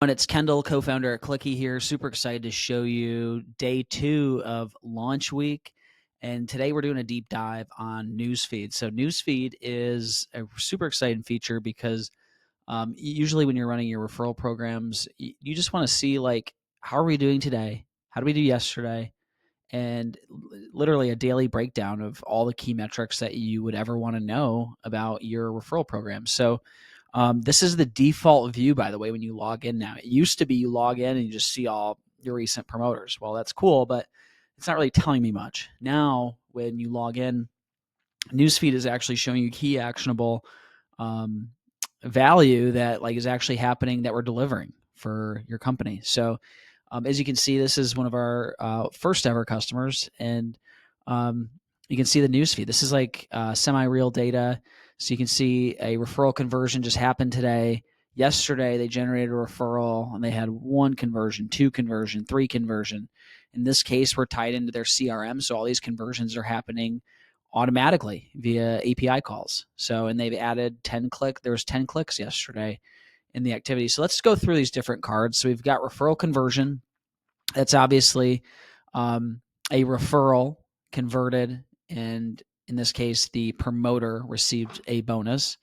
And it's Kendall, co-founder at Clicki here. Super excited to show you day 2 of launch week. And today we're doing a deep dive on Newsfeed. So Newsfeed is a super exciting feature because usually when you're running your referral programs, you just want to see like, how are we doing today? How did we do yesterday? And literally a daily breakdown of all the key metrics that you would ever want to know about your referral program. So this is the default view, by the way, when you log in now. It used to be you log in and you just see all your recent promoters. Well, that's cool, but it's not really telling me much. Now, when you log in, Newsfeed is actually showing you key actionable um, value that like is actually happening that we're delivering for your company. So as you can see, this is one of our first ever customers, and you can see the newsfeed. This is like semi-real data. So you can see a referral conversion just happened today. Yesterday, they generated a referral, and they had 1 conversion, 2 conversion, 3 conversion. In this case, we're tied into their CRM, so all these conversions are happening automatically via API calls. So, and they've added 10 click. There was 10 clicks yesterday in the activity. So let's go through these different cards. So we've got referral conversion. That's obviously a referral converted, and in this case, the promoter received a bonus.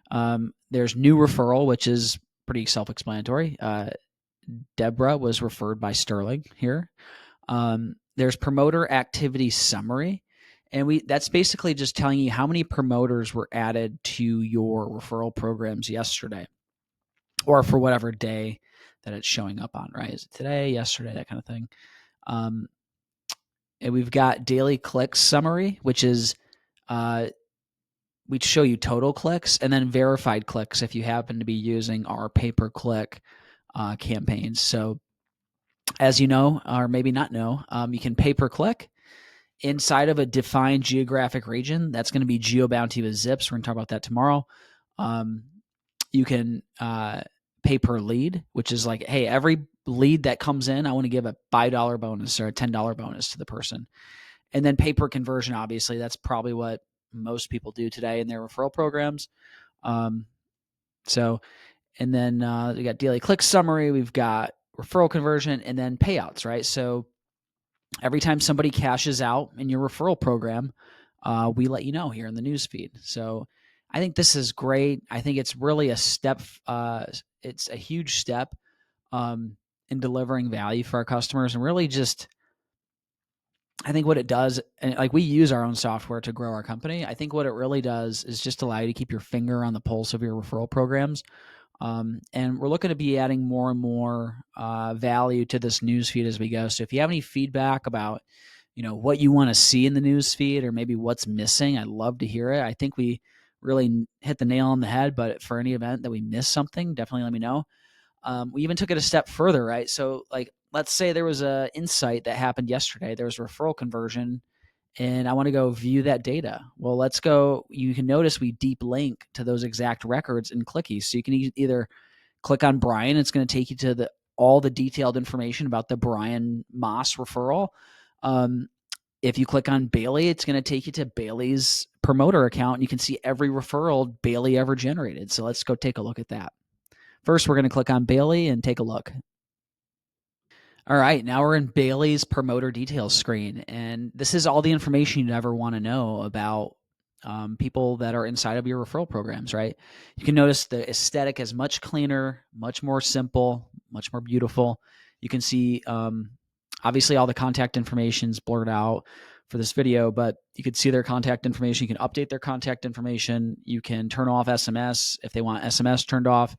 There's new referral, which is pretty self-explanatory. Deborah was referred by Sterling here. There's promoter activity summary, and that's basically just telling you how many promoters were added to your referral programs yesterday, or for whatever day that it's showing up on, right? Is it today, yesterday, that kind of thing. And we've got daily clicks summary, which is we show you total clicks, and then verified clicks if you happen to be using our pay-per-click campaigns. So as you know, or maybe not know, you can pay-per-click inside of a defined geographic region. That's going to be geo-bounty with zips. We're going to talk about that tomorrow. You can pay per lead, which is like, hey, every lead that comes in, I want to give a $5 bonus or a $10 bonus to the person. And then pay per conversion, obviously, that's probably what most people do today in their referral programs. So, and then we got daily click summary, we've got referral conversion, and then payouts, right? So every time somebody cashes out in your referral program, we let you know here in the news feed. So I think this is great. I think it's really a step. It's a huge step in delivering value for our customers, and really just, I think what it does, and like we use our own software to grow our company. I think what it really does is just allow you to keep your finger on the pulse of your referral programs. And we're looking to be adding more and more value to this news feed as we go. So if you have any feedback about, what you want to see in the news feed, or maybe what's missing, I'd love to hear it. I think we really hit the nail on the head, but for any event that we missed something, definitely let me know. We even took it a step further, right? So like, let's say there was a insight that happened yesterday. There was a referral conversion, and I want to go view that data. Well, let's go. You can notice we deep link to those exact records in Clicki. So you can either click on Brian. It's going to take you to all the detailed information about the Brian Moss referral. If you click on Bailey, it's going to take you to Bailey's promoter account, and you can see every referral Bailey ever generated. So let's go take a look at that. First, we're going to click on Bailey and take a look. All right, now we're in Bailey's promoter details screen, and this is all the information you'd ever want to know about people that are inside of your referral programs, right? You can notice the aesthetic is much cleaner, much more simple, much more beautiful. You can see, obviously, all the contact information is blurred out for this video, but you could see their contact information. You can update their contact information. You can turn off SMS if they want SMS turned off.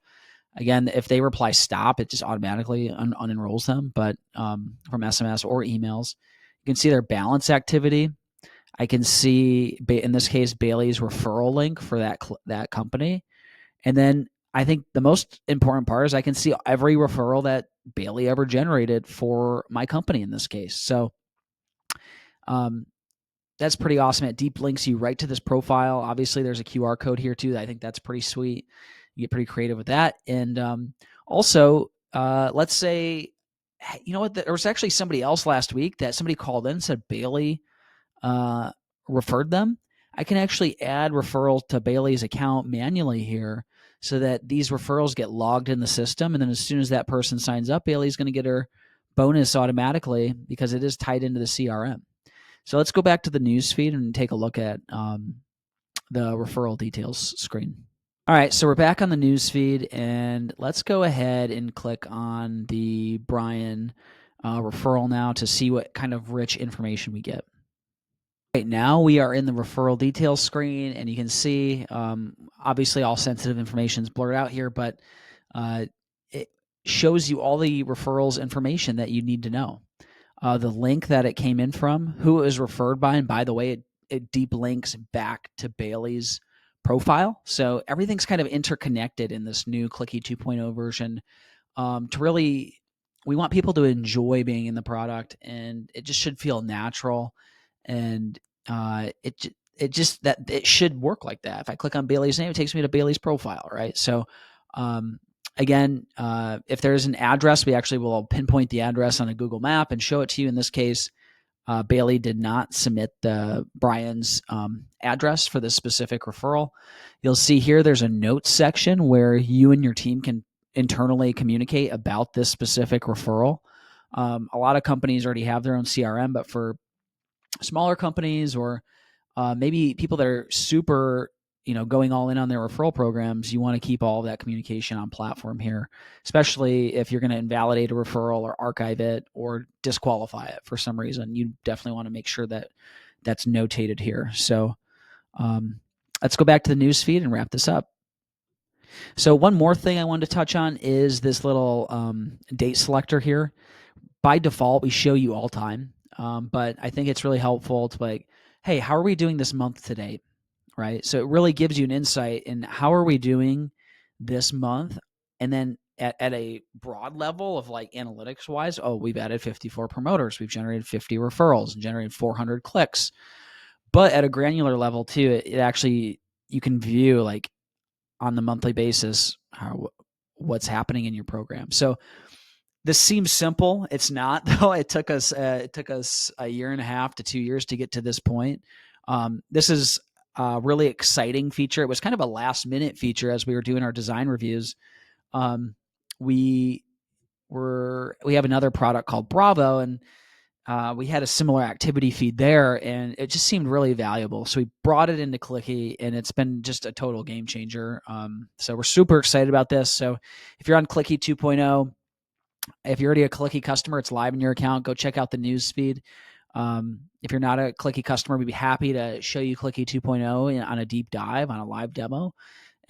Again, if they reply stop, it just automatically unenrolls them, but from SMS or emails. You can see their balance activity. I can see, in this case, Bailey's referral link for that company. And then I think the most important part is I can see every referral that Bailey ever generated for my company in this case. So that's pretty awesome. It deep links you right to this profile. Obviously, there's a QR code here too. I think that's pretty sweet. You get pretty creative with that. And also, let's say, you know what, there was actually somebody else last week that somebody called in and said Bailey referred them. I can actually add referral to Bailey's account manually here. so that these referrals get logged in the system. And then as soon as that person signs up, Bailey's going to get her bonus automatically because it is tied into the CRM. So let's go back to the newsfeed and take a look at the referral details screen. All right, so we're back on the newsfeed, and let's go ahead and click on the Brian referral now to see what kind of rich information we get. Right now we are in the referral details screen, and you can see obviously all sensitive information is blurred out here, but it shows you all the referrals information that you need to know. The link that it came in from, who it was referred by, and by the way, it deep links back to Bailey's profile. So everything's kind of interconnected in this new Clicki 2.0 version. To really, we want people to enjoy being in the product, and it just should feel natural. And it should work like that. If I click on Bailey's name, it takes me to Bailey's profile, right? So again, if there's an address, we actually will pinpoint the address on a Google map and show it to you. In this case, Bailey did not submit Brian's address for this specific referral. You'll see here there's a notes section where you and your team can internally communicate about this specific referral. A lot of companies already have their own CRM, but for smaller companies or maybe people that are super going all in on their referral programs, you want to keep all of that communication on platform here, especially if you're going to invalidate a referral or archive it or disqualify it for some reason. You definitely want to make sure that that's notated here. So let's go back to the newsfeed and wrap this up. So one more thing I wanted to touch on is this little date selector here. By default, we show you all time, but I think it's really helpful to like, hey, how are we doing this month to date? Right? So it really gives you an insight in how are we doing this month, and then at a broad level of like analytics wise, oh, we've added 54 promoters, we've generated 50 referrals and generated 400 clicks. But at a granular level too, it actually, you can view like on the monthly basis what's happening in your program. So this seems simple. It's not, though. It took us a year and a half to 2 years to get to this point. This is really exciting feature. It was kind of a last minute feature as we were doing our design reviews. We have another product called Bravo, and we had a similar activity feed there, and it just seemed really valuable. So we brought it into Clicki, and it's been just a total game changer. So we're super excited about this. So if you're on Clicki 2.0, if you're already a Clicki customer, it's live in your account. Go check out the newsfeed. If you're not a Clicki customer, we'd be happy to show you Clicki 2.0 on a deep dive, on a live demo,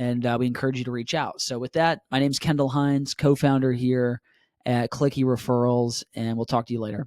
and we encourage you to reach out. So with that, my name's Kendall Hines, co-founder here at Clicki Referrals, and we'll talk to you later.